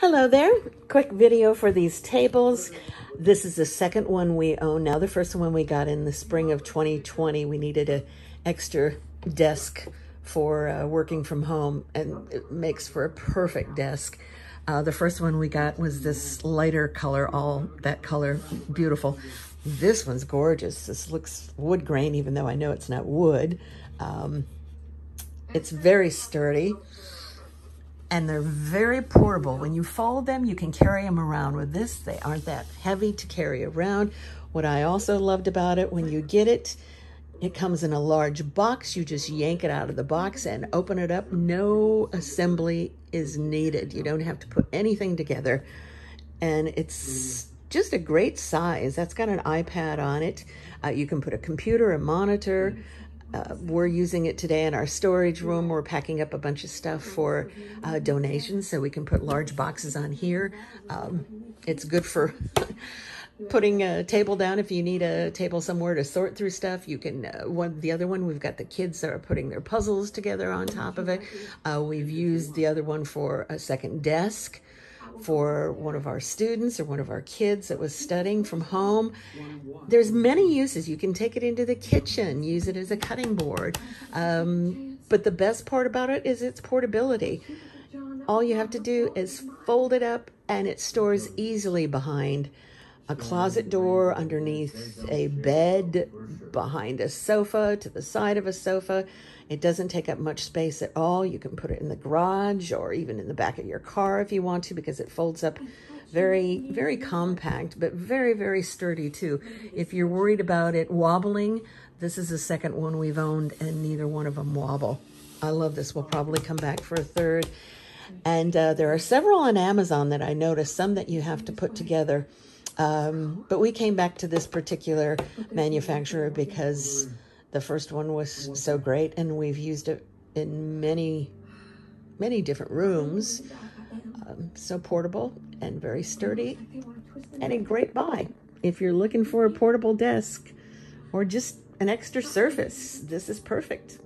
Hello there. Quick video for these tables. This is the second one we own now. The first one we got in the spring of 2020. We needed an extra desk for working from home, and it makes for a perfect desk. The first one we got was this lighter color, all that color, beautiful. This one's gorgeous. This looks wood grain, even though I know it's not wood. It's very sturdy. And they're very portable. When you fold them, you can carry them around. With this, they aren't that heavy to carry around. What I also loved about it, when you get it, it comes in a large box. You just yank it out of the box and open it up. No assembly is needed. You don't have to put anything together. And it's just a great size. That's got an iPad on it. You can put a computer, a monitor. We're using it today in our storage room. We're packing up a bunch of stuff for donations, so we can put large boxes on here. It's good for putting a table down if you need a table somewhere to sort through stuff. You can, the other one, we've got the kids that are putting their puzzles together on top of it. We've used the other one for a second desk for one of our students or one of our kids that was studying from home. There's many uses. You can take it into the kitchen, use it as a cutting board. But the best part about it is its portability. All you have to do is fold it up, and it stores easily behind a closet door, underneath a bed, behind a sofa, to the side of a sofa. It doesn't take up much space at all. You can put it in the garage or even in the back of your car if you want to, because it folds up very, very compact, but very, very sturdy too. If you're worried about it wobbling, this is the second one we've owned, and neither one of them wobble. I love this. We'll probably come back for a third. And there are several on Amazon that I noticed, some that you have to put together. But we came back to this particular manufacturer because the first one was so great, and we've used it in many, many different rooms. So portable and very sturdy, and a great buy. If you're looking for a portable desk or just an extra surface, this is perfect.